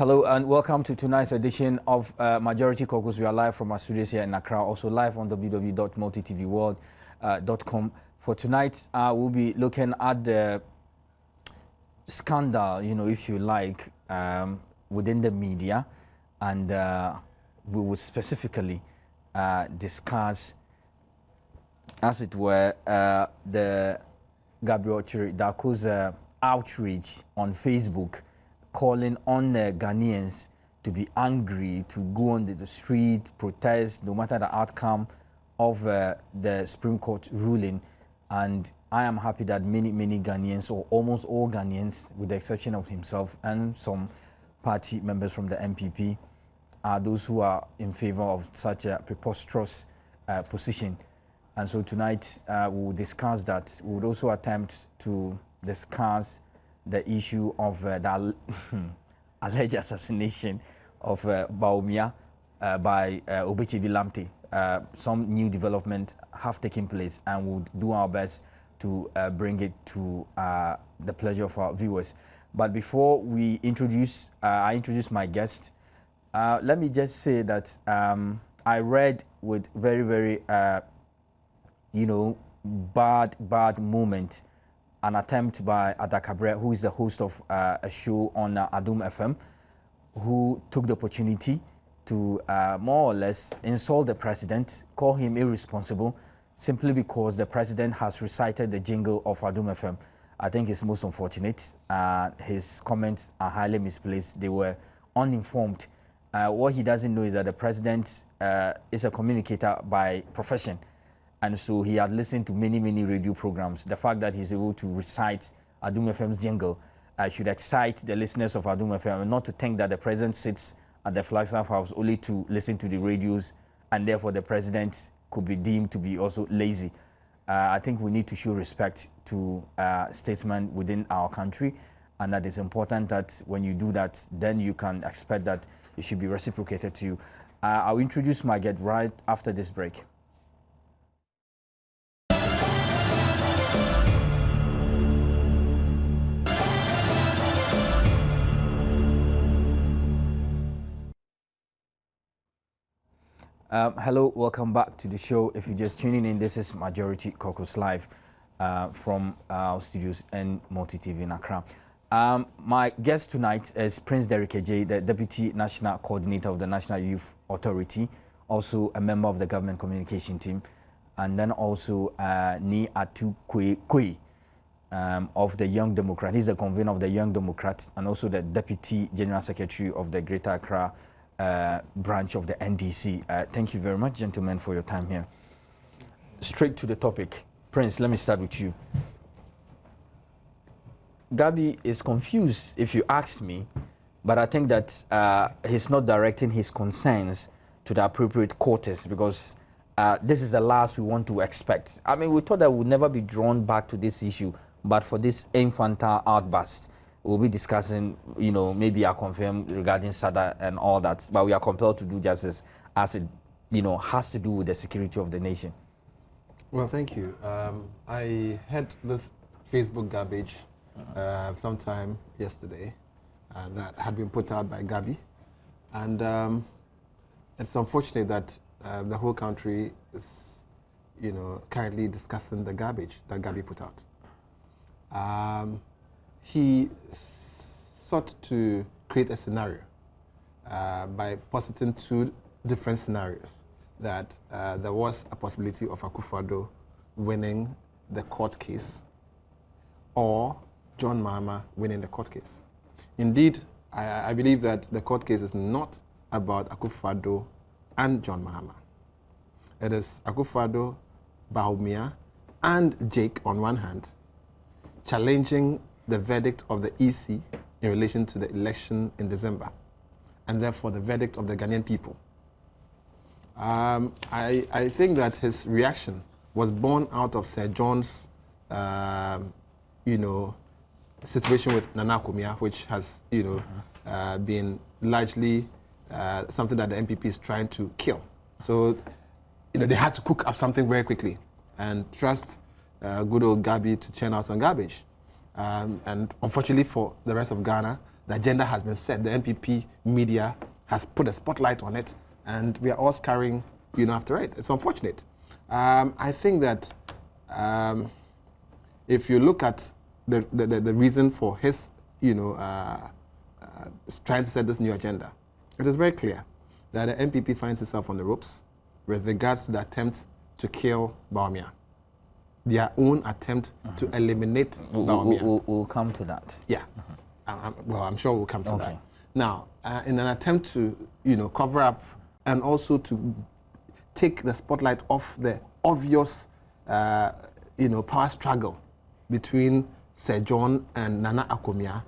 Hello and welcome to tonight's edition of Majority Caucus. We are live from our studios here in Accra, also live on www.multitvworld.com. For tonight, we'll be looking at the scandal, if you like, within the media, and we will specifically discuss, as it were, the Gabriel Chiridako's outreach on Facebook, calling on the Ghanaians to be angry, to go on the street, protest, no matter the outcome of the Supreme Court ruling. And I am happy that many Ghanaians, or almost all Ghanaians, with the exception of himself and some party members from the MPP, are those who are in favor of such a preposterous position. And so tonight we will discuss that. We would also attempt to discuss the issue of the alleged assassination of Bawumia by Obechebi Lamte. Some new development have taken place, and we'll do our best to bring it to the pleasure of our viewers. But before we introduce, I introduce my guest, let me just say that I read with very, bad moment, an attempt by Ada Cabrera, who is the host of a show on Adum FM, who took the opportunity to more or less insult the president, call him irresponsible, simply because the president has recited the jingle of Adum FM. I think it's most unfortunate. His comments are highly misplaced. They were uninformed. What he doesn't know is that the president is a communicator by profession. And so he had listened to many radio programs. The fact that he's able to recite Adum FM's jingle should excite the listeners of Adum FM, and not to think that the president sits at the Flagstaff House only to listen to the radios, and therefore the president could be deemed to be also lazy. I think we need to show respect to statesmen within our country, and that it's important that when you do that, then you can expect that it should be reciprocated to you. I'll introduce my guest right after this break. Hello, welcome back to the show. If you're just tuning in, this is Majority Caucus Live from our studios in Multi-TV in Accra. My guest tonight is Prince Derrick Adjei, the Deputy National Coordinator of the National Youth Authority, also a member of the Government Communication Team, and then also Ni Atu Kwe of the Young Democrat. He's the convener of the Young Democrat and also the Deputy General Secretary of the Greater Accra branch of the NDC. Thank you very much, gentlemen, for your time here. Straight to the topic. Prince, let me start with you. Gabi is confused, if you ask me, but I think that he's not directing his concerns to the appropriate quarters, because this is the last we want to expect. I mean, we thought that we would never be drawn back to this issue, but for this infantile outburst, we'll be discussing, maybe I confirm regarding SADA and all that, but we are compelled to do justice as it, has to do with the security of the nation. Well, thank you. I had this Facebook garbage sometime yesterday that had been put out by Gabi, and it's unfortunate that the whole country is, currently discussing the garbage that Gabi put out. He sought to create a scenario by positing two different scenarios, that there was a possibility of Akufo-Addo winning the court case or John Mahama winning the court case. Indeed, I believe that the court case is not about Akufo-Addo and John Mahama. It is Akufo-Addo, Bawumia, and Jake on one hand, challenging the verdict of the EC in relation to the election in December, and therefore the verdict of the Ghanaian people. I think that his reaction was born out of Sir John's, situation with Nana Kumia, which has, been largely something that the MPP is trying to kill. So, they had to cook up something very quickly and trust good old Gabi to churn out some garbage. And unfortunately for the rest of Ghana, the agenda has been set. The NPP media has put a spotlight on it, and we are all scurrying, after it. It's unfortunate. I think that if you look at the reason for his, trying to set this new agenda, it is very clear that the NPP finds itself on the ropes with regards to the attempt to kill Bawumia. Their own attempt to eliminate Bawumia. We'll come to that. Yeah. I'm sure we'll come to that. Now, in an attempt to, cover up and also to take the spotlight off the obvious, power struggle between Sir John and Nana Akomia,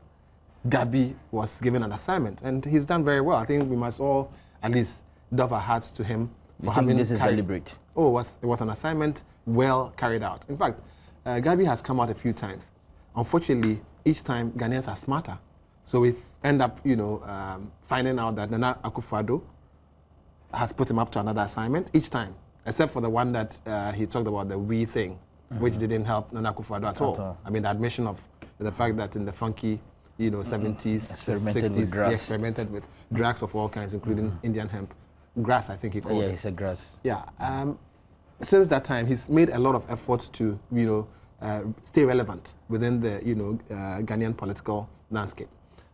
Gabi was given an assignment, and he's done very well. I think we must all at least doff our hats to him. I think this is deliberate. Oh, it was an assignment well carried out. In fact, Gabi has come out a few times. Unfortunately, each time Ghanaians are smarter. So we end up, finding out that Nana Akufo-Addo has put him up to another assignment each time, except for the one that he talked about, the we thing, which didn't help Nana Akufo-Addo at all. I mean, the admission of the fact that in the funky, 70s, 60s, he experimented with drugs of all kinds, including Indian hemp. Grass, I think he called it. Yeah, he said grass. Yeah. Since that time, he's made a lot of efforts to, stay relevant within the, Ghanaian political landscape.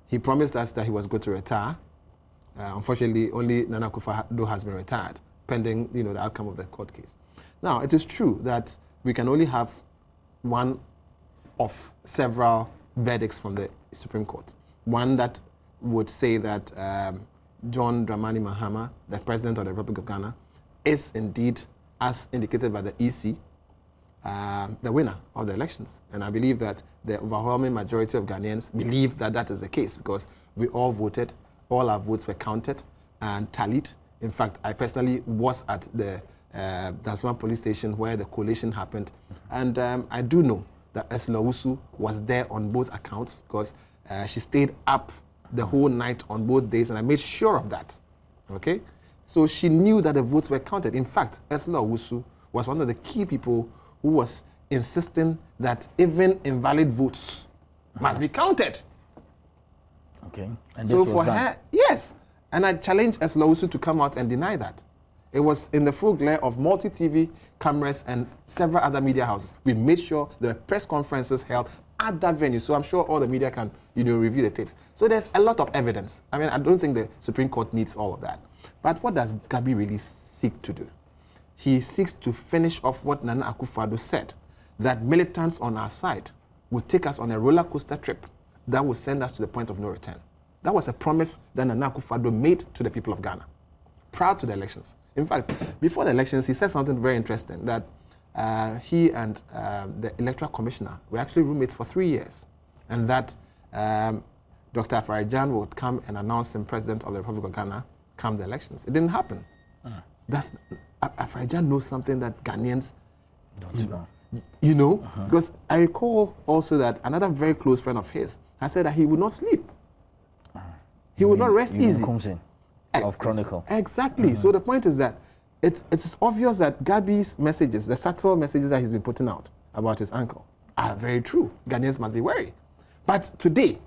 He promised us that he was going to retire. Unfortunately, only Nana Akufo-Addo has been retired, pending, the outcome of the court case. Now, it is true that we can only have one of several verdicts from the Supreme Court. One that would say that John Dramani Mahama, the President of the Republic of Ghana, is indeed, as indicated by the EC, the winner of the elections. And I believe that the overwhelming majority of Ghanaians believe that that is the case, because we all voted, all our votes were counted and tallied. In fact, I personally was at the Danswan police station where the collation happened. And I do know that Esla Usu was there on both accounts, because she stayed up the whole night on both days, and I made sure of that. Okay? So she knew that the votes were counted. In fact, Esla Usu was one of the key people who was insisting that even invalid votes must be counted. Okay. And so this for was done. her, yes. And I challenged Esla Usu to come out and deny that. It was in the full glare of multi-TV cameras and several other media houses. We made sure there were press conferences held at that venue. So I'm sure all the media can, review the tapes. So there's a lot of evidence. I mean, I don't think the Supreme Court needs all of that. But what does Gabi really seek to do? He seeks to finish off what Nana Akufo-Addo said, that militants on our side would take us on a roller coaster trip that would send us to the point of no return. That was a promise that Nana Akufo-Addo made to the people of Ghana prior to the elections. In fact, before the elections, he said something very interesting, that he and the Electoral Commissioner were actually roommates for 3 years, and that Dr. Afarajan would come and announce him President of the Republic of Ghana come the elections. It didn't happen. Afarajan knows something that Ghanaians don't know. Because I recall also that another very close friend of his had said that he would not sleep. He would not rest easy. Of Chronicle. Exactly. So the point is that it's obvious that Gabi's messages, the subtle messages that he's been putting out about his uncle, are very true. Ghanaians must be wary. But today,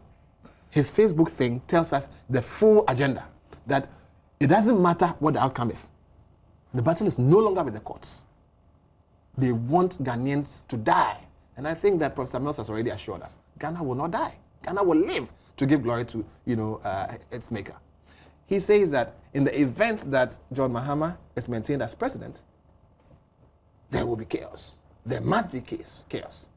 his Facebook thing tells us the full agenda, that it doesn't matter what the outcome is. The battle is no longer with the courts. They want Ghanaians to die. And I think that Professor Mills has already assured us, Ghana will not die. Ghana will live to give glory to, its maker. He says that in the event that John Mahama is maintained as president, there will be chaos. There must be chaos.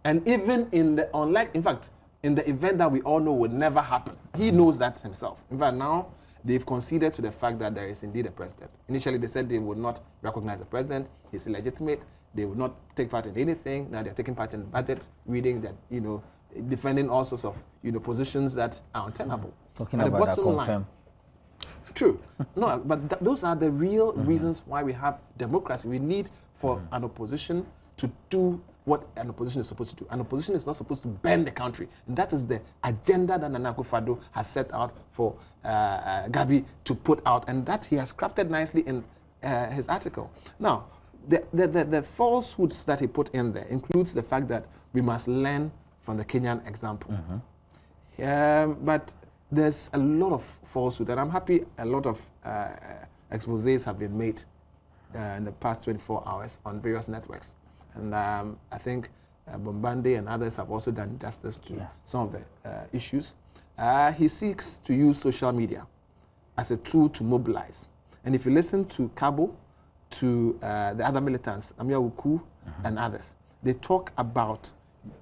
And even in the in the event that we all know would never happen, he knows that himself. In fact, now they've conceded to the fact that there is indeed a president. Initially, they said they would not recognize the president. He's illegitimate. They would not take part in anything. Now they're taking part in budget reading, that defending all sorts of positions that are untenable. Talking about that confirm. True. No, but those are the real reasons why we have democracy. We need for an opposition to do what an opposition is supposed to do. An opposition is not supposed to bend the country. And that is the agenda that Nana Akufo-Addo has set out for Gabi to put out, and that he has crafted nicely in his article. Now, the falsehoods that he put in there includes the fact that we must learn from the Kenyan example. But there's a lot of falsehood, and I'm happy a lot of exposés have been made in the past 24 hours on various networks. And I think Bombande and others have also done justice to some of the issues. He seeks to use social media as a tool to mobilize. And if you listen to Cabo, to the other militants, Amia Wuku and others, they talk about,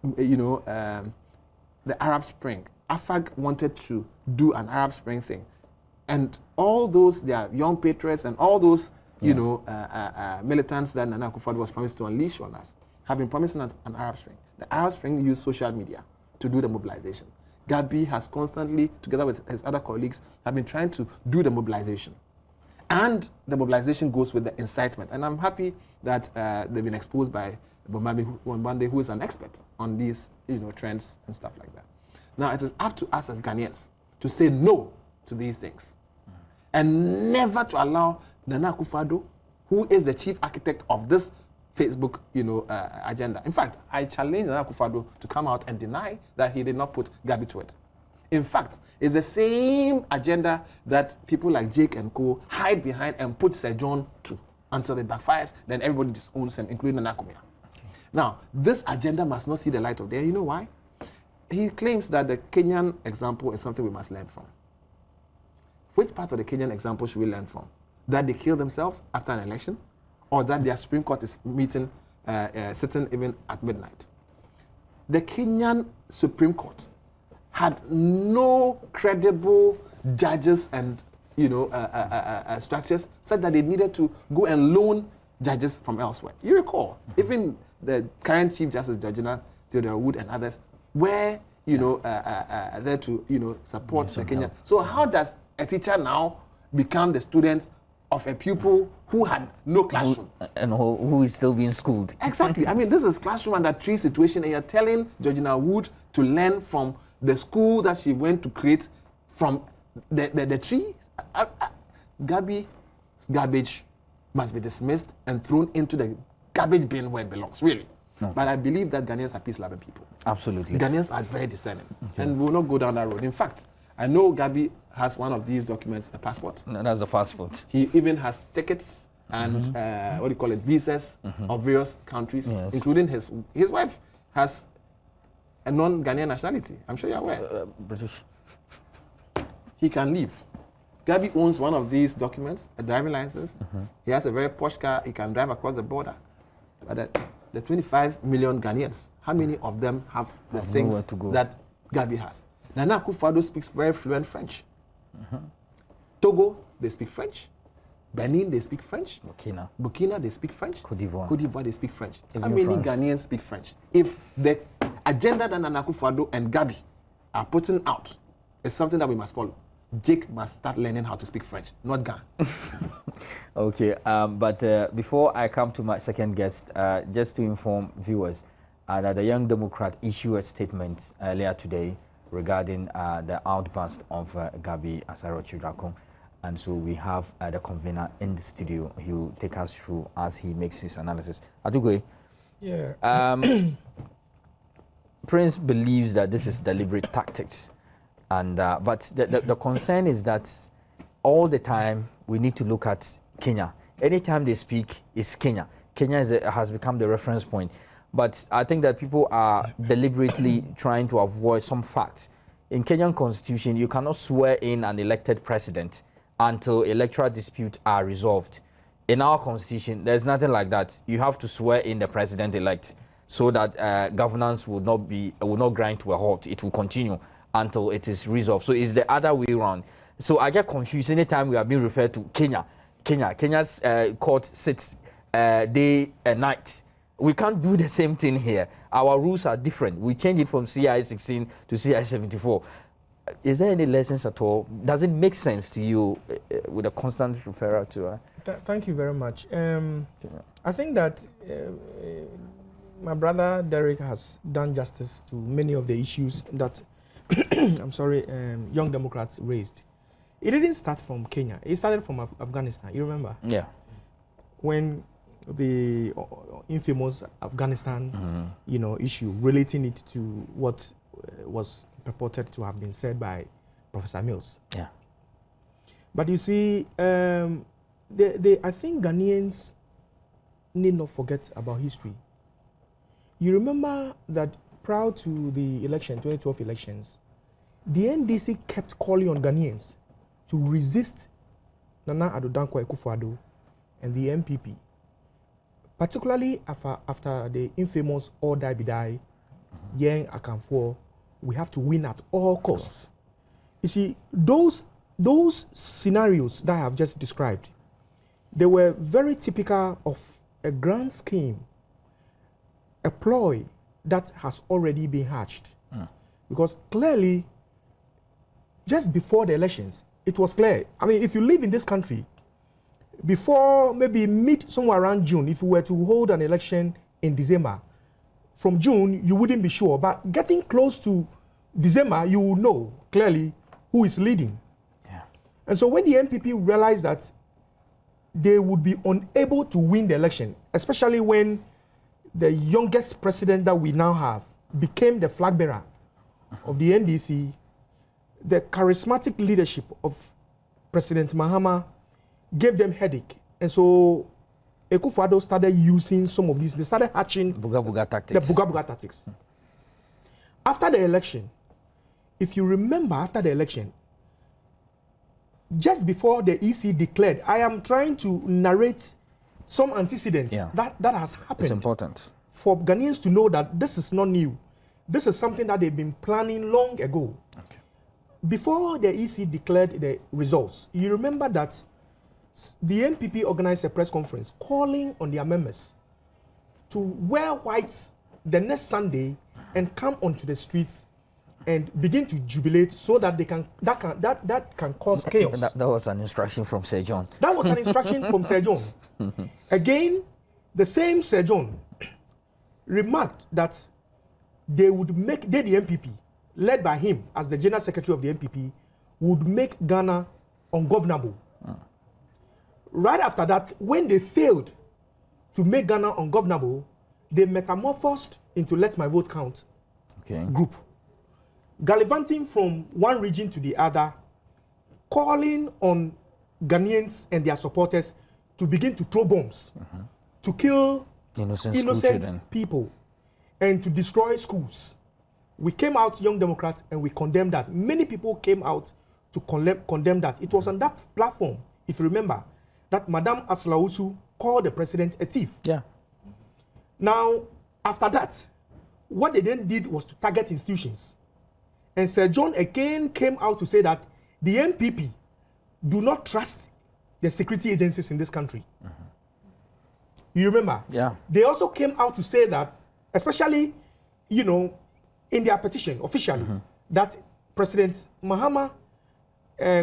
the Arab Spring. AFAG wanted to do an Arab Spring thing. And all those, their young patriots and all those, militants that Nana Akufo-Addo was promised to unleash on us have been promising us an Arab Spring. The Arab Spring used social media to do the mobilization. Gabi has constantly, together with his other colleagues, have been trying to do the mobilization. And the mobilization goes with the incitement. And I'm happy that they've been exposed by Bombande, who is an expert on these trends and stuff like that. Now, it is up to us as Ghanaians to say no to these things. And never to allow Nana Akufo-Addo, who is the chief architect of this Facebook agenda. In fact, I challenge Nana Akufo-Addo to come out and deny that he did not put Gabi to it. In fact, it's the same agenda that people like Jake and Co. hide behind and put Sir John to until it backfires, then everybody disowns him, including Nana Kumia. Now, this agenda must not see the light of day. You know why? He claims that the Kenyan example is something we must learn from. Which part of the Kenyan example should we learn from? That they kill themselves after an election? Or that their Supreme Court is meeting, sitting even at midnight? The Kenyan Supreme Court had no credible judges and structures, said that they needed to go and loan judges from elsewhere. You recall, even the current Chief Justice Georgina Theodore Wood and others were there to support the Kenyan. So how does a teacher now become the student of a pupil who had no classroom? Who is still being schooled. Exactly. I mean, this is classroom under tree situation, and you're telling Georgina Wood to learn from the school that she went to create from the tree. Gabi's garbage must be dismissed and thrown into the garbage bin where it belongs, really. Okay. But I believe that Ghanaians are peace-loving people. Absolutely. Ghanaians are very discerning, and we will not go down that road. In fact, I know Gabi has one of these documents, a passport. No, that's a passport. He even has tickets and visas of various countries, including his wife has a non-Ghanaian nationality. I'm sure you're aware. British. He can leave. Gabi owns one of these documents, a driving license. He has a very posh car. He can drive across the border. But the 25 million Ghanaians, how many of them have the things that Gabi has? Nana Akufo-Addo speaks very fluent French. Togo, they speak French. Benin, they speak French. Burkina, they speak French. Cote d'Ivoire, they speak French. How many Ghanaians speak French? If the agenda that Nana Akufo-Addo and Gabi are putting out is something that we must follow, Jake must start learning how to speak French, not Ghana. Okay, but before I come to my second guest, just to inform viewers that the Young Democrat issued a statement earlier today regarding the outburst of Gabi Asaro-Chidrakong. And so we have the convener in the studio. He will take us through as he makes his analysis. Adugoy. Yeah. Prince believes that this is deliberate tactics. And but the concern is that all the time we need to look at Kenya. Anytime they speak, it's Kenya. Kenya has become the reference point. But I think that people are deliberately trying to avoid some facts. In Kenyan constitution, you cannot swear in an elected president until electoral disputes are resolved. In our constitution, there's nothing like that. You have to swear in the president-elect so that governance will not grind to a halt. It will continue until it is resolved. So it's the other way around. So I get confused anytime we are being referred to Kenya. Kenya's court sits day and night. We can't do the same thing here. Our rules are different. We change it from CI 16 to CI 74. Is there any lessons at all? Does it make sense to you with a constant referral to? Thank you very much. I think that my brother Derek has done justice to many of the issues that Young Democrats raised. It didn't start from Kenya. It started from Afghanistan. You remember? Yeah. When the infamous Afghanistan, issue, relating it to what was purported to have been said by Professor Mills. Yeah. But you see, I think Ghanaians need not forget about history. You remember that prior to the election, 2012 elections, the NDC kept calling on Ghanaians to resist Nana Addo Dankwa Akufo-Addo and the MPP, particularly after the infamous All Die Be Die, Yen Akamfo, we have to win at all costs. You see, those scenarios that I have just described, they were very typical of a grand scheme, a ploy that has already been hatched. Because clearly, just before the elections, it was clear. I mean, if you live in this country, before maybe somewhere around June, if you were to hold an election in December, from June, you wouldn't be sure. But getting close to December, you will know clearly who is leading. Yeah. And so when the MPP realized that they would be unable to win the election, especially when the youngest president that we now have became the flag bearer of the NDC, the charismatic leadership of President Mahama gave them headache. And so Akufo-Addo started using some of these. They started hatching Buga tactics. the Buga tactics. After the election, if you remember, after the election, just before the EC declared, I am trying to narrate some antecedents that has happened. It's important for Ghanaians to know that this is not new. This is something that they've been planning long ago. Okay. Before the EC declared the results, you remember that the MPP organized a press conference calling on their members to wear white the next Sunday and come onto the streets and begin to jubilate so that that can cause chaos. That was an instruction from Sir John. That was an instruction from Sir John. Again, the same Sir John remarked that they would make, the MPP, led by him as the General Secretary of the MPP, would make Ghana ungovernable. Right after that, when they failed to make Ghana ungovernable, they metamorphosed into Let My Vote Count group, gallivanting from one region to the other, calling on Ghanaians and their supporters to begin to throw bombs, to kill innocent people, and to destroy schools. We came out, Young Democrats, and we condemned that. Many people came out to condemn that. It was on that platform, if you remember, that Madame Aslausu called the president a thief. Yeah. Now, after that, what they then did was to target institutions. And Sir John again came out to say that the MPP do not trust the security agencies in this country. You remember? Yeah. They also came out to say that, especially, you know, in their petition officially, that President Mahama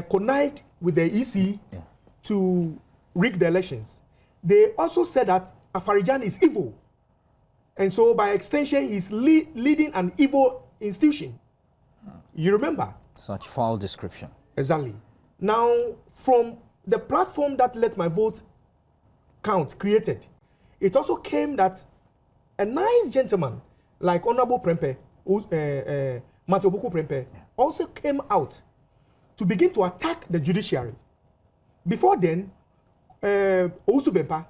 connived with the EC to rig the elections. They also said that Afarijan is evil. And so by extension, he's leading an evil institution. You remember? Such foul description. Exactly. Now, from the platform that Let My Vote Count created, it also came that a nice gentleman like Honorable Prempeh, Matthew Buku Prempeh, also came out to begin to attack the judiciary. Before then, Owusu Bempah,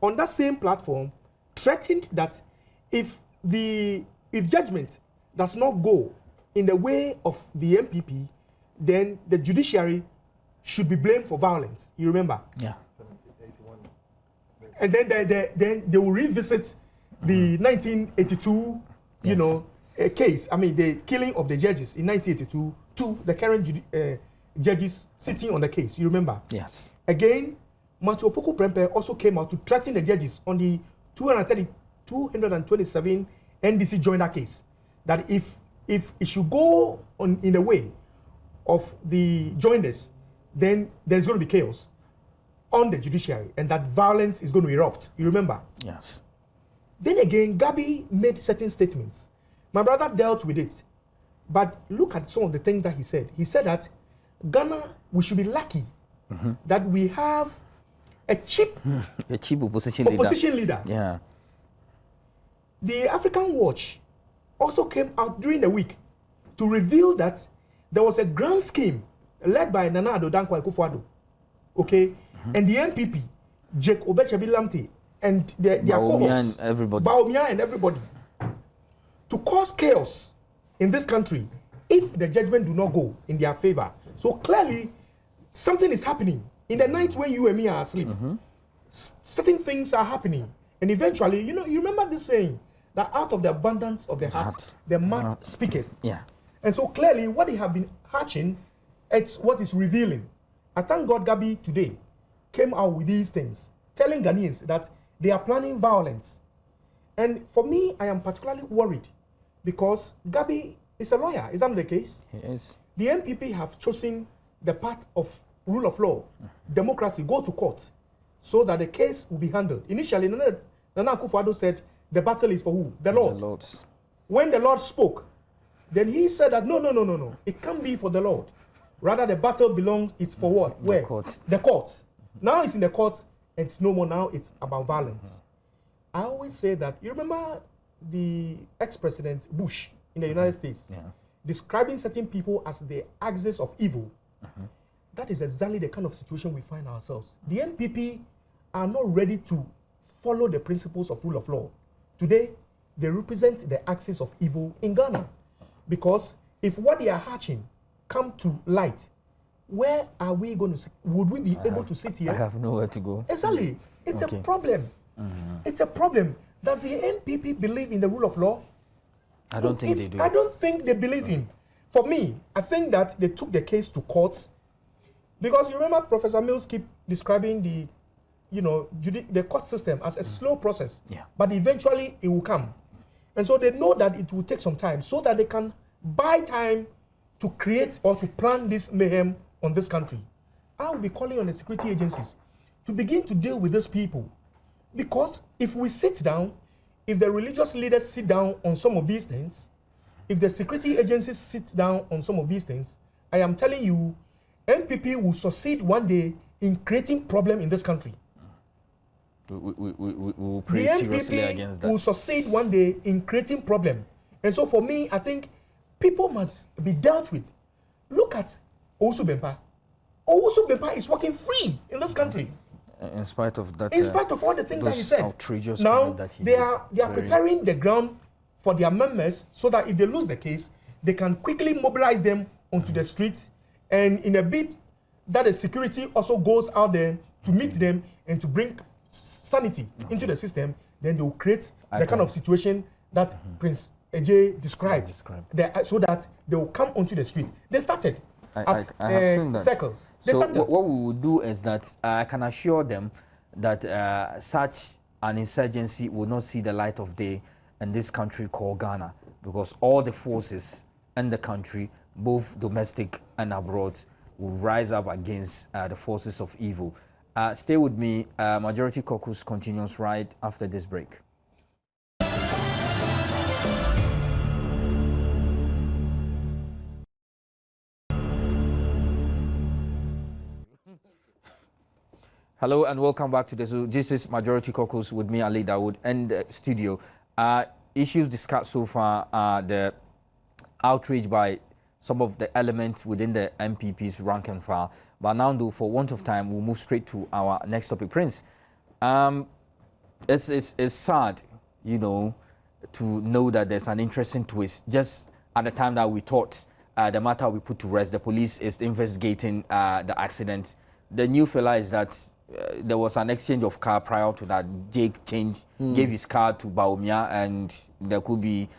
on that same platform, threatened that if judgment does not go in the way of the MPP, then the judiciary should be blamed for violence. You remember? Yeah. 81. And then they will revisit the 1982, you know, case. I mean, the killing of the judges in 1982 to the current judges sitting on the case. You remember? Yes. Again, Matthew Opoku Prempeh also came out to threaten the judges on the 227 NDC joiner case, that if it should go on in the way of the joiners, then there's going to be chaos on the judiciary and that violence is going to erupt. You remember? Yes. Then again, Gabi made certain statements. My brother dealt with it. But look at some of the things that he said. He said that Ghana, we should be lucky that we have a cheap opposition leader. Yeah. The African Watch also came out during the week to reveal that there was a grand scheme led by Nana Addo Dankwa Akufo-Addo, okay, and the NPP, Jake Obechebi Lamte, and their cohorts, Baumia and everybody, to cause chaos in this country if the judgment do not go in their favor. So clearly, something is happening. In the night when you and me are asleep, certain things are happening. And eventually, you remember this saying, that out of the abundance of the heart, the mouth speaketh. Yeah. And so clearly, what they have been hatching, it's what is revealing. I thank God Gabi today came out with these things, telling Ghanaians that they are planning violence. And for me, I am particularly worried because Gabi is a lawyer. Is that the case? He is. The NPP have chosen the path of rule of law, democracy, go to court, so that the case will be handled. Initially, Nana Akufo-Addo said, the battle is for who? The Lord. The Lord's. When the Lord spoke, then he said that no. It can't be for the Lord. Rather, the battle belongs, it's for what? Where? The court. The court. Now it's in the court, and it's no more now, it's about violence. I always say that, you remember the ex-president Bush in the United States, describing certain people as the axis of evil. That is exactly the kind of situation we find ourselves. The NPP are not ready to follow the principles of rule of law. Today, they represent the axis of evil in Ghana. Because if what they are hatching come to light, where are we going to, would we be able to sit here? I have nowhere to go. Exactly. It's a problem. It's a problem. Does the NPP believe in the rule of law? I don't think they do. I don't think they believe in. For me, I think that they took the case to court because you remember Professor Mills keep describing the, the court system as a slow process, but eventually it will come. And so they know that it will take some time so that they can buy time to create or to plan this mayhem on this country. I will be calling on the security agencies to begin to deal with these people. Because if we sit down, if the religious leaders sit down on some of these things, if the security agencies sit down on some of these things, I am telling you, NPP will succeed one day in creating problem in this country. We will pray seriously against that. Will succeed one day in creating problem. And so for me, I think people must be dealt with. Look at Owusu Bempah. Owusu Bempah is working free in this country. In spite of that, in spite of all the things that he said. Outrageous now that he they are preparing the ground for their members so that if they lose the case, they can quickly mobilize them onto the street, and in a bid that the security also goes out there to meet them and to bring sanity into the system, then they will create the kind of situation that Prince Ejay described. So that they will come onto the street. They started I have seen that. Circle. So what we will do is that I can assure them that such an insurgency will not see the light of day in this country called Ghana, because all the forces in the country, both domestic and abroad, will rise up against the forces of evil. Stay with me. Majority Caucus continues right after this break. Hello and welcome back to this is Majority Caucus with me, Ali Dawood, and the studio. Issues discussed so far are the outrage by some of the elements within the MPP's rank and file. But now, though, for want of time, we'll move straight to our next topic. Prince, it's sad, to know that there's an interesting twist. Just at the time that we thought the matter we put to rest, the police is investigating the accident. The new fella is that there was an exchange of car prior to that. Jake gave his car to Baumia, and there could be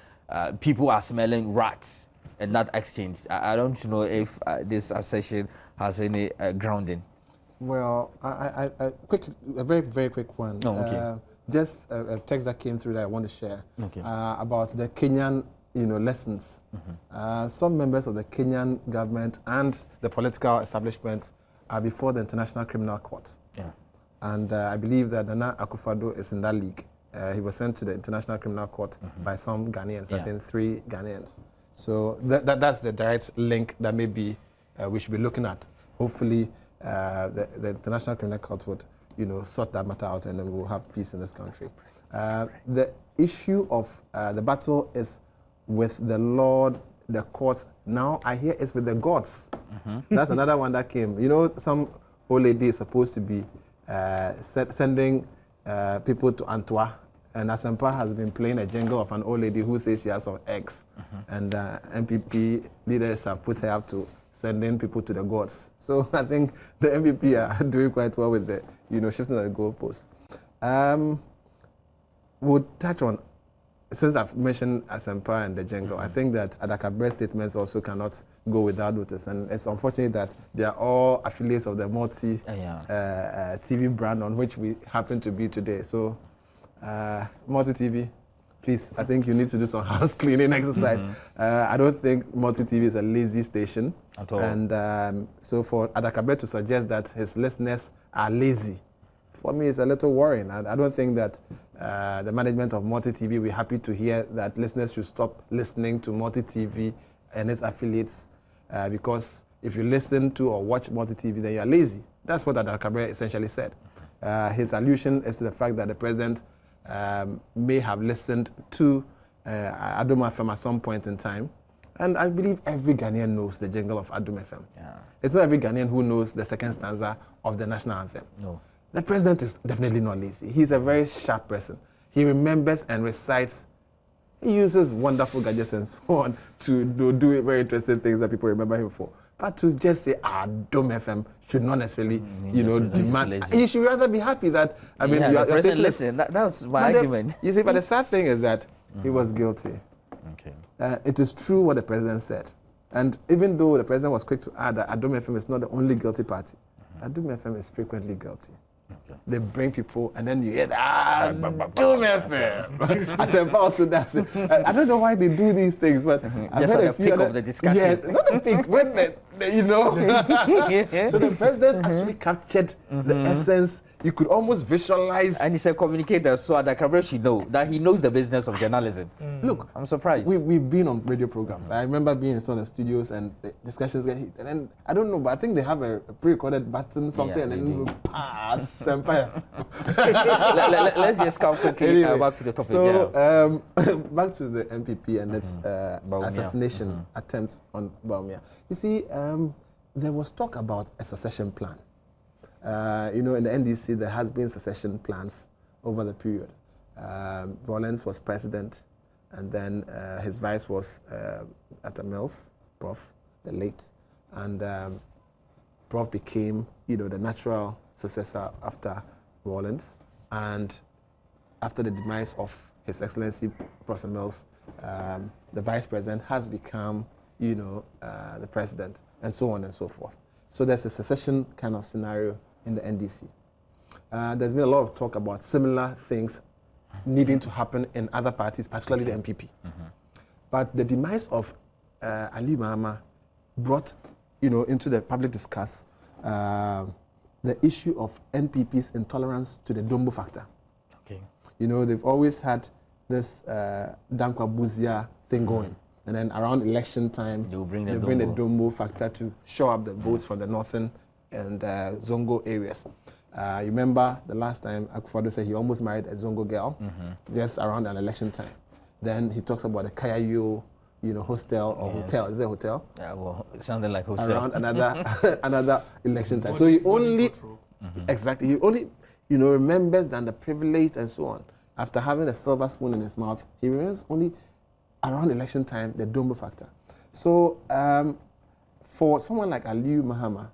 people are smelling rats in that exchange. I don't know if this assertion has any grounding. Well, a very, very quick one. Oh, okay. Just a text that came through that I want to share okay. About the Kenyan, lessons. Some members of the Kenyan government and the political establishment are before the International Criminal Court. Yeah. And I believe that Nana Akufo-Addo is in that league. He was sent to the International Criminal Court by some Ghanaians, I think 3 Ghanaians. So that's the direct link that maybe we should be looking at. Hopefully, the International Criminal Court would, sort that matter out, and then we'll have peace in this country. The issue of the battle is with the Lord the courts. Now I hear it's with the gods. That's another one that came. You know, some old lady is supposed to be sending people to Antwerp, and Asempa has been playing a jingle of an old lady who says she has some eggs, and MPP leaders have put her up to sending people to the gods. So I think the MPP are doing quite well with the, shifting of the goalposts. We'll touch on, since I've mentioned Asempa and the jingle, I think that Adakabre's statements also cannot go without notice, and it's unfortunate that they are all affiliates of the multi TV brand on which we happen to be today. So, multi TV, please, I think you need to do some house cleaning exercise. I don't think multi TV is a lazy station at all, and so for Adakabre to suggest that his listeners are lazy, for me, it's a little worrying. I don't think that the management of Multi TV will be happy to hear that listeners should stop listening to Multi TV and its affiliates, because if you listen to or watch Multi TV, then you're lazy. That's what Adakabre essentially said. His allusion is to the fact that the president may have listened to Adom FM at some point in time. And I believe every Ghanaian knows the jingle of Adom FM. Yeah. It's not every Ghanaian who knows the second stanza of the national anthem. No. The president is definitely not lazy. He's a very sharp person. He remembers and recites. He uses wonderful gadgets and so on to do very interesting things that people remember him for. But to just say, Dome FM should not necessarily, demand. You should rather be happy that, the president listen. That's my argument. You see, but the sad thing is that he was guilty. Okay. It is true what the president said. And even though the president was quick to add that Dome FM is not the only guilty party, Dome FM is frequently guilty. Okay. They bring people, and then you hear Dome FM. Asempa also does it. I don't know why they do these things, but just at the peak of the discussion. Yeah, not the peak, when So the president actually captured the essence. You could almost visualize. And he's a communicator, so Adakabre should know that he knows the business of journalism. Look, I'm surprised. We've been on radio programs. I remember being in some of the studios and the discussions get hit. And then, I don't know, but I think they have a pre-recorded button, something, and then you pass, empire. Let's just come quickly back to the topic. So, back to the MPP and its assassination attempt on Bawumia. You see, there was talk about a succession plan. In the NDC, there has been succession plans over the period. Rollins was president, and then his vice was Atta Mills, Prof, the late, and Prof became, the natural successor after Rollins, and after the demise of His Excellency Prof Mills, the vice president has become, the president, and so on and so forth. So there's a succession kind of scenario in the NDC. There's been a lot of talk about similar things needing to happen in other parties, particularly the MPP. But the demise of Ali Mahama brought, into the public discourse the issue of NPP's intolerance to the Dombo factor. Okay. They've always had this Dankwa Buzia thing going. And then around election time, they bring the Dombo factor to show up the votes from the northern and Zongo areas. You remember the last time Akufo-Addo said he almost married a Zongo girl, just around an election time. Then he talks about the Kayayo, hostel or hotel. Is it a hotel? Yeah, well, it sounded like hostel. Around another election time. So he only, exactly, he only, remembers the underprivileged and so on. After having a silver spoon in his mouth, he remembers only around election time, the Dombo factor. So for someone like Aliyu Mahama,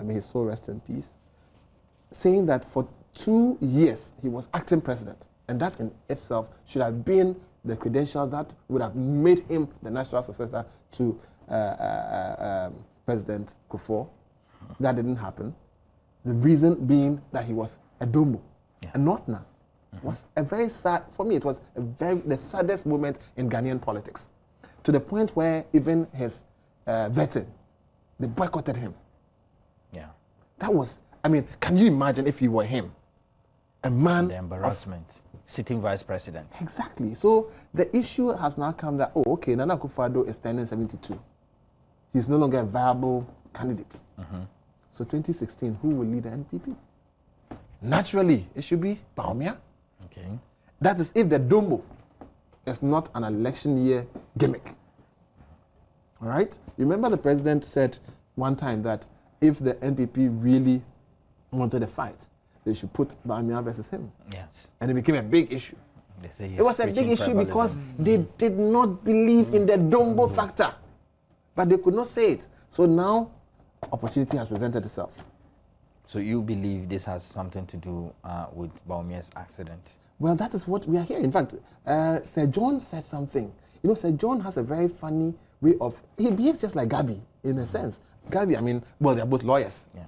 may his soul rest in peace, saying that for 2 years he was acting president, and that in itself should have been the credentials that would have made him the natural successor to President Kufuor. That didn't happen. The reason being that he was a Dombo, a Northerner. Was a very sad, for me it was the saddest moment in Ghanaian politics, to the point where even his vetting, they boycotted him. Yeah. That was, can you imagine if he were him? A man. The embarrassment. Sitting vice president. Exactly. So the issue has now come that, Nana Akufo-Addo is turning 72. He's no longer a viable candidate. So 2016, who will lead the NPP? Naturally, it should be Bawumia. Okay. That is if the Dombo is not an election year gimmick. All right? You remember the president said one time that if the NPP really wanted a fight, they should put Bawumia versus him. Yes. And it became a big issue. They say It was a big issue tribalism. because they did not believe in the Dombo factor. But they could not say it. So now, opportunity has presented itself. So you believe this has something to do with Bawumia's accident? Well, that is what we are hearing. In fact, Sir John said something. You know, Sir John has a very funny way of, he behaves just like Gabi, in a sense. Gabi, I mean, well, they're both lawyers. Yeah.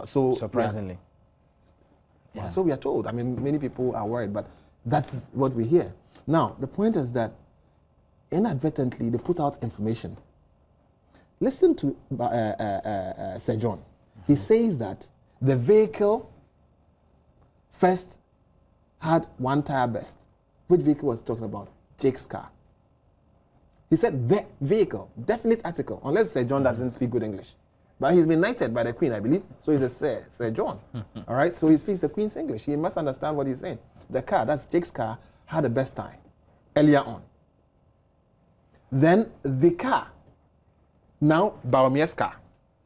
So surprisingly. Yeah. So we are told. I mean, many people are worried, but that's what we hear. Now, the point is that inadvertently they put out information. Listen to Sir John. He says that the vehicle first had one tire burst. Which vehicle was he talking about? Jake's car. He said the vehicle, definite article, unless Sir John doesn't speak good English. But he's been knighted by the Queen, I believe, so he's a Sir John. All right, so he speaks the Queen's English. He must understand what he's saying. The car, that's Jake's car, had a burst tire earlier on. Then the car, now Bawumia's car,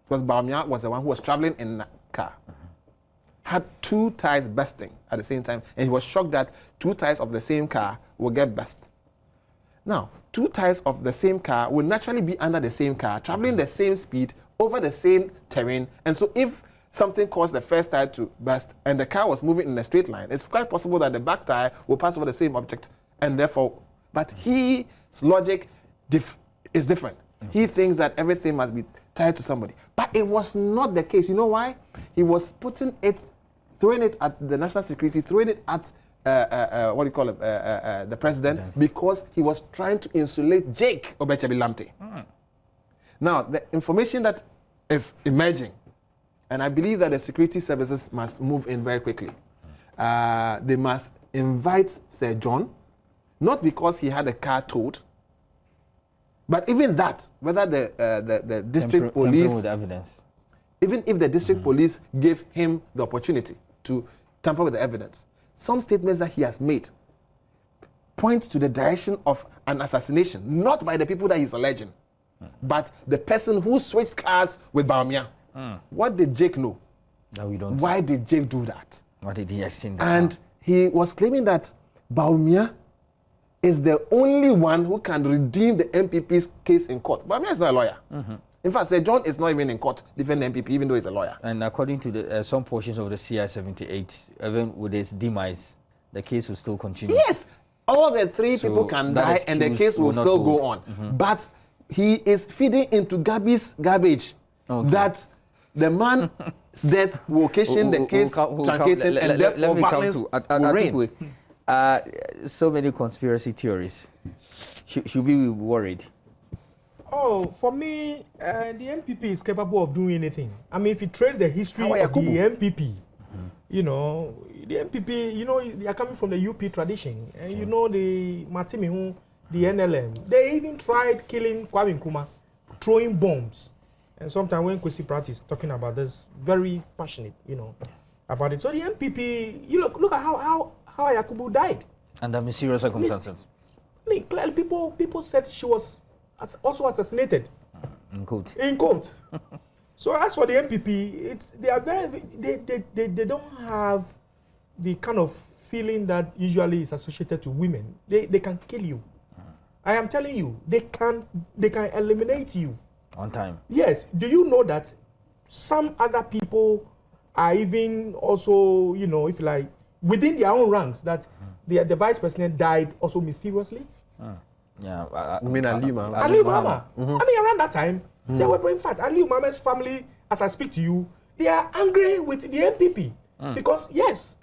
because Bawumia was the one who was traveling in that car, had two tires bursting at the same time, and he was shocked that two tires of the same car will get burst. Now, two tires of the same car will naturally be under the same car, traveling the same speed over the same terrain, and so if something caused the first tire to burst and the car was moving in a straight line, it's quite possible that the back tire will pass over the same object, and therefore, but his logic is different. He thinks that everything must be tied to somebody. But it was not the case. You know why? He was throwing it at the national security, throwing it at, the president, yes, because he was trying to insulate Jake Obechebi-Lamte. Now, the information that is emerging, and I believe that the security services must move in very quickly. They must invite Sir John, not because he had a car towed, but even that, whether the district police, with evidence, even if the district police gave him the opportunity to tamper with the evidence, some statements that he has made point to the direction of an assassination, not by the people that he's alleging, but the person who switched cars with Bawumia. What did Jake know? No, we don't. Why did Jake do that? What did he extend? And he was claiming that Bawumia is the only one who can redeem the MPP's case in court. Bawumia is not a lawyer. In fact, Sir John is not even in court defending the MPP, even though he's a lawyer. And according to some portions of the CI-78, even with its demise, the case will still continue. Yes, all the three people can die and the case will still go on. But he is feeding into Gabi's garbage that the man's death will occasion the case truncating and therefore violence will reign. So many conspiracy theories. Should we be worried? Oh, for me, the MPP is capable of doing anything. I mean, if you trace the history of the MPP, you know, the MPP, you know, they are coming from the UP tradition. And you know, the Matimihu, the NLM, they even tried killing Kwame Nkrumah, throwing bombs. And sometimes when Kwesi Pratt is talking about this, very passionate, you know, about it. So the MPP, you look at how Yakubu died. Under mysterious circumstances. I mean, clearly people said she was also assassinated. In court. In court. So as for the MPP, they don't have the kind of feeling that usually is associated to women. They can kill you. I am telling you, they can eliminate you. On time. Yes. Do you know that some other people are even also, you know, if like within their own ranks, that the vice president died also mysteriously? Yeah, I mean Ali Mama. Ali Mama. I mean, around that time, they were, in fact, Ali Mama's family, as I speak to you, they are angry with the MPP. Because, yes,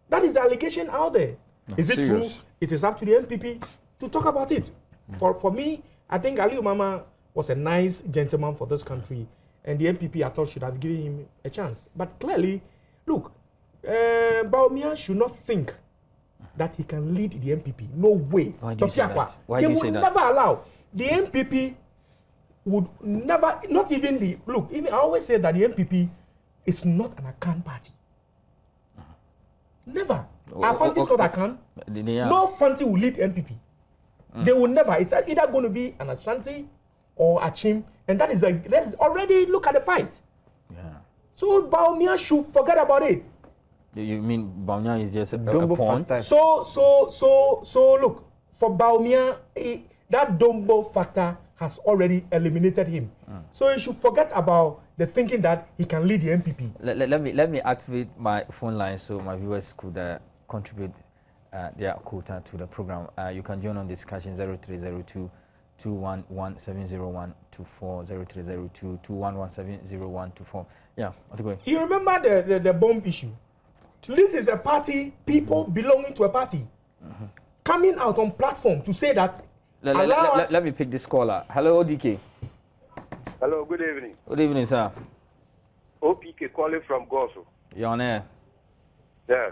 that is the allegation out there. Is it true? It is up to the MPP to talk about it. For me, I think Ali Mama was a nice gentleman for this country, and the MPP, I thought, should have given him a chance. But clearly, look, Bawumia should not think that he can lead the MPP. No way. Why do you say that? Why do you say that? They would never allow. The MPP would never, not even the, look, even I always say that the MPP is not an Akan party. Never. Afanti is not Akan. No Fanti will lead MPP. They will never. It's either going to be an Ashanti or Achim, and that is already look at the fight. Yeah. So Baumia should forget about it. You mean Baumia is just a Dumbo pawn? factor. So look, for Baumia, that Dumbo factor has already eliminated him. So he should forget about the thinking that he can lead the MPP. Let me activate my phone line so my viewers could contribute their quota to the program. You can join on discussion 0302 211-70124, 0302 211-70124. Yeah, what's going? You remember the bomb issue? This is a party, people belonging to a party, coming out on platform to say that. Let me pick this caller. Hello, ODK. Hello, good evening. Good evening, sir. OPK calling from Goso. You're on air. Yeah.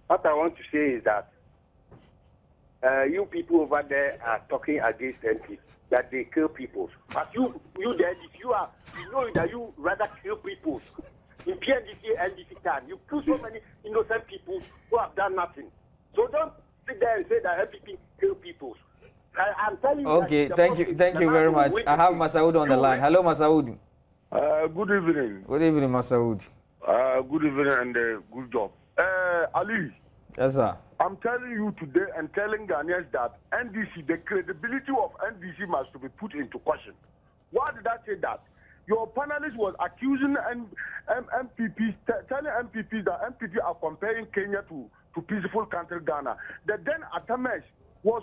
What I want to say is that you people over there are talking against NP, that they kill people. But you there, if you know that you rather kill people. In PNDC, NDC time, you kill so many innocent people who have done nothing. So don't sit there and say that NPP kill people. I'm telling you. Okay, thank you very much. I have Masaud on the line. Hello, Masaud. Good evening. Good evening, Masaud. Good evening and good job. Ali. Yes, sir. I'm telling you today and telling Ghanaians that NDC, the credibility of NDC must be put into question. Why did I say that? Your panelist was accusing MPPs, telling MPPs that MPP are comparing Kenya to peaceful country Ghana. The then Atamesh was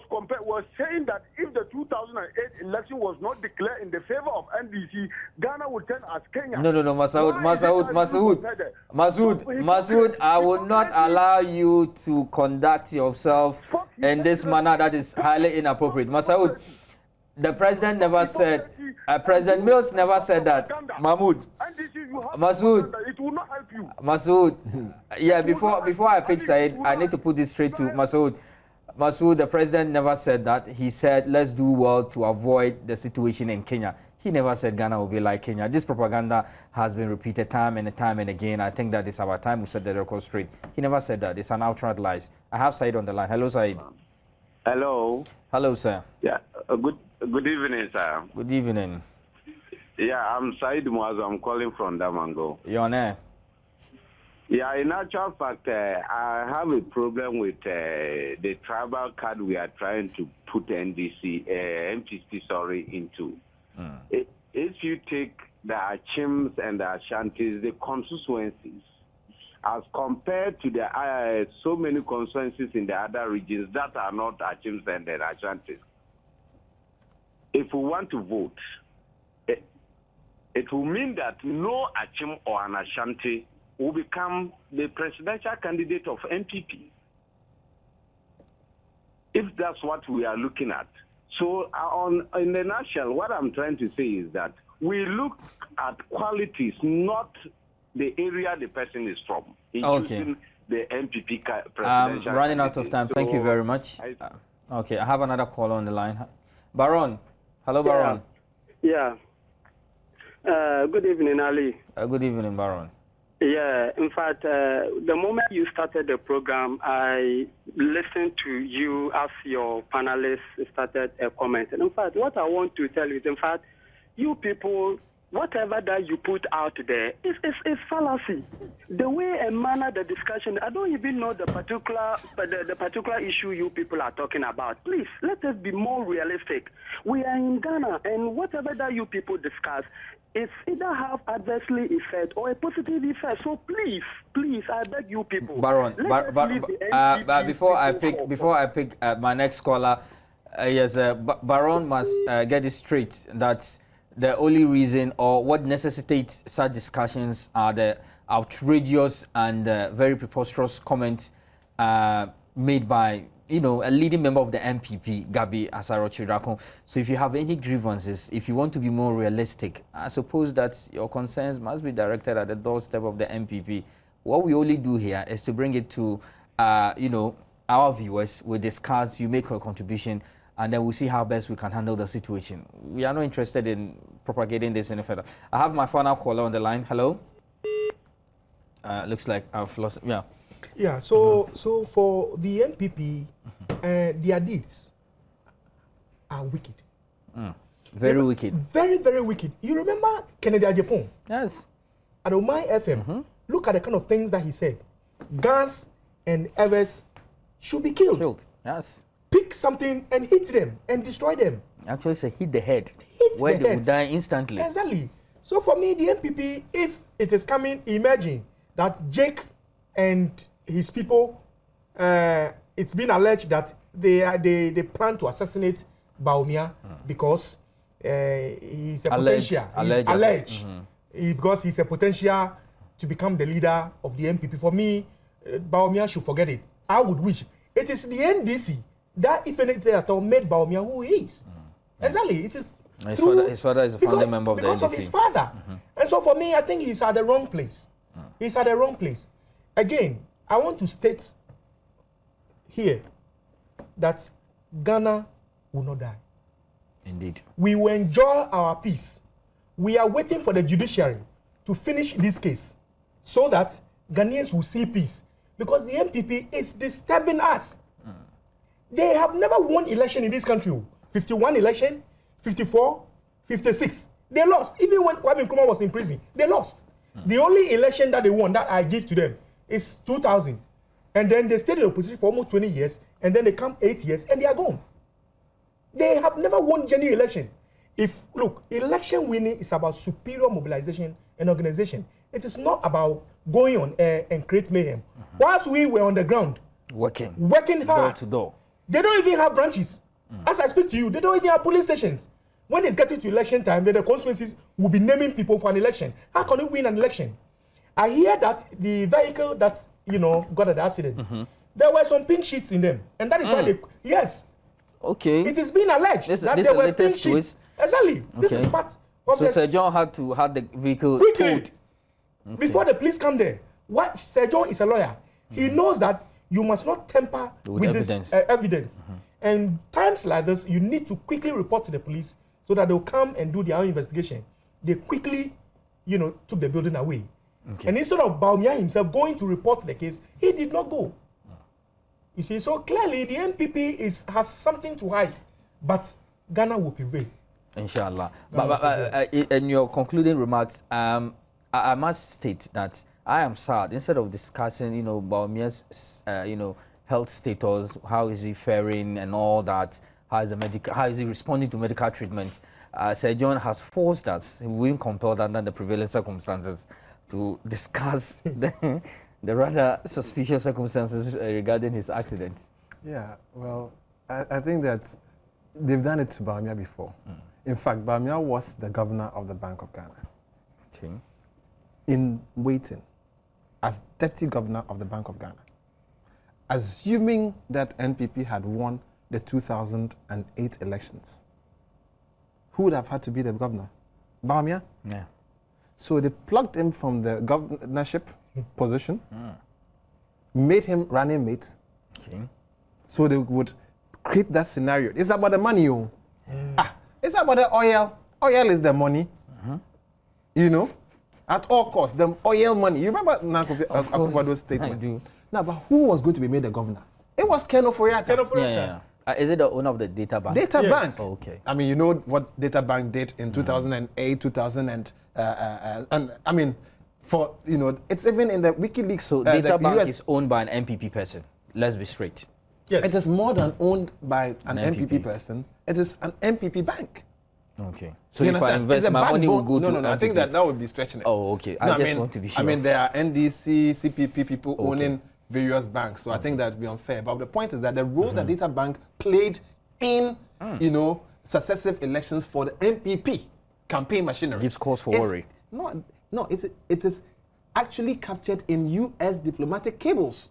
saying that if the 2008 election was not declared in the favor of NDC, Ghana would turn as Kenya. No, Masoud, I will not allow you to conduct yourself in this manner that is highly inappropriate. Masoud, the president never said, President Mills never said that. Mahmoud, Masoud, it will not help you. Masoud, yeah, before I pick Said, I need to put this straight to Masoud. Masoud, the president never said that. He said, let's do well to avoid the situation in Kenya. He never said Ghana will be like Kenya. This propaganda has been repeated time and time and again. I think that it's our time to set the record straight. He never said that. It's an outright lie. I have Said on the line. Hello, Said. Hello. Hello, sir. Yeah. Good evening, sir. Good evening. Yeah, I'm Said Muazu. I'm calling from Damango. You're on air. Yeah, in actual fact, I have a problem with the tribal card we are trying to put MPC into. If you take the Achims and the Ashantis, the constituencies, as compared to the so many constituencies in the other regions that are not Achims and the Ashantis, if we want to vote, it will mean that no Achim or an Ashanti will become the presidential candidate of NPP. If that's what we are looking at. So in the nutshell, what I'm trying to say is that we look at qualities, not the area the person is from. Okay. The NPP presidential running out of time. Thank you very much. Okay, I have another caller on the line. Baron. Hello, Baron. Yeah. Good evening, Ali. Good evening, Baron. Yeah, in fact, the moment you started the program, I listened to you as your panelists started commenting. In fact, what I want to tell you is, in fact, you people, whatever that you put out there is fallacy. The way and manner the discussion, I don't even know the particular issue you people are talking about. Please, let us be more realistic. We are in Ghana, and whatever that you people discuss, it's either have adversely effect or a positive effect. So please, I beg you people. Baron, before I pick my next caller, yes, Baron must get it straight that the only reason or what necessitates such discussions are the outrageous and very preposterous comments made by a leading member of the MPP, Gabi Asaro-Chidrakon. So if you have any grievances, if you want to be more realistic, I suppose that your concerns must be directed at the doorstep of the MPP. What we only do here is to bring it to, our viewers. We discuss, you make a contribution, and then we'll see how best we can handle the situation. We are not interested in propagating this any further. I have my final caller on the line. Hello? Looks like I've lost, yeah. Yeah, so for the MPP, their deeds are wicked. Very wicked. Very, very wicked. You remember Kennedy Ajapong? Yes. At Omai FM, look at the kind of things that he said. Guns and Evers should be killed. Yes. Pick something and hit them and destroy them. Actually, say hit the head. Hit where the they head. would die instantly. Exactly. So for me, the MPP, if it is coming, imagine that Jake and his people, it's been alleged that they plan to assassinate Bawumia because he's a potential. Alleged. Because he's a potential to become the leader of the MPP. For me, Bawumia should forget it. I would wish. It is the NDC that, if anything at all, made Bawumia who he is. Exactly. It is his father is a founding member of the NDC. Because of his father. And so for me, I think he's at the wrong place. He's at the wrong place. Again, I want to state here that Ghana will not die. Indeed. We will enjoy our peace. We are waiting for the judiciary to finish this case so that Ghanaians will see peace. Because the MPP is disturbing us. They have never won election in this country. 51 election, 54, 56. They lost. Even when Kwame Nkrumah was in prison, they lost. The only election that they won that I give to them is 2000. And then they stayed in opposition for almost 20 years, and then they come 8 years, and they are gone. They have never won genuine election. Look, election winning is about superior mobilization and organization. It is not about going on air and create mayhem. Whilst we were on the ground, working hard, door to door. They don't even have branches. As I speak to you, they don't even have police stations. When it's getting to election time, then the constituencies will be naming people for an election. How can you win an election? I hear that the vehicle that, got an accident, there were some pink sheets in them. And that is why yes. Okay. It is being alleged that there were pink sheets. Exactly. Okay. This is part of so Sir John had to have the vehicle towed. Before the police come there. What Sir John is a lawyer. He knows that you must not tamper with evidence. This evidence. And times like this, you need to quickly report to the police so that they'll come and do their own investigation. They quickly, took the building away. Okay. And instead of Bawumia himself going to report the case, he did not go. You see, so clearly the NPP has something to hide, but Ghana will prevail. Inshallah. But in your concluding remarks, I must state that I am sad. Instead of discussing, Bawumia's, health status, how is he faring, and all that, how is he responding to medical treatment, Sir John has forced us, we've been compelled under the prevailing circumstances, to discuss the rather suspicious circumstances regarding his accident. Yeah, well, I think that they've done it to Bawumia before. In fact, Bawumia was the governor of the Bank of Ghana. Okay. In waiting as deputy governor of the Bank of Ghana. Assuming that NPP had won the 2008 elections, who would have had to be the governor? Bawumia? Yeah. So they plucked him from the governorship position, made him running mate. Okay. So they would create that scenario. It's about the money, it's about the oil. Oil is the money. At all costs, the oil money. You remember Akufo-Addo's statement? I do. Now, but who was going to be made the governor? It was Ken Ofori-Atta. Yeah. Is it the owner of the data bank? Data bank. Oh, okay. I mean, you know what data bank did in 2008, 2000 and I mean, it's even in the WikiLeaks. So data bank is owned by an MPP person. Let's be straight. Yes. It is more than owned by an MPP person. It is an MPP bank. Okay. So if I invest, my money will go to No, I think that would be stretching it. Oh, okay. I just want to be sure. I mean, there are NDC, CPP people owning various banks, so I think that would be unfair. But the point is that the role that data bank played in, successive elections for the MPP campaign machinery gives cause for worry. No, it is actually captured in U.S. diplomatic cables.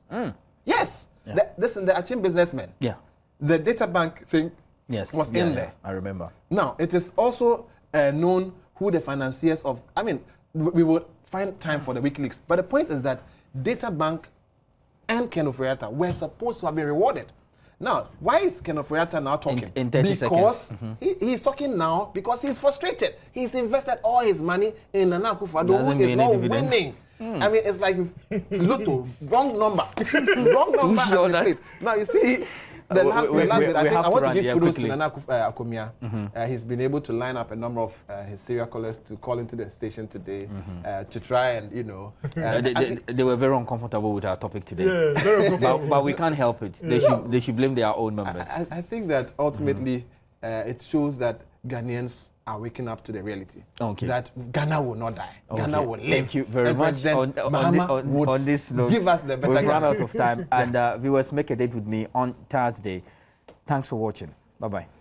Yes. Yeah. Listen, the Achin businessmen. Yeah. The data bank thing was in there. I remember. Now, it is also known who the financiers of, I mean, we would find time for the WikiLeaks. But the point is that data bank and Ken Ofori-Atta were supposed to have been rewarded. Now, why is Ken Ofori-Atta now talking? In 30 seconds. He's talking now because he's frustrated. He's invested all his money in Nana Akufo-Addo, who is not winning. I mean, it's like Lotto, wrong number. Wrong number. Now, you see, The last bit, I think I want to give kudos to quickly. Nana Acomia. He's been able to line up a number of his serial callers to call into the station today to try and, they were very uncomfortable with our topic today. Yeah, very uncomfortable. but we can't help it. They should blame their own members. I think that ultimately it shows that Ghanaians are waking up to the reality. Okay. That Ghana will not die. Okay. Ghana will live. Thank you very And much. President On this note, give us the better we've run Ghana. out of time. And viewers, make a date with me on Thursday. Thanks for watching. Bye-bye.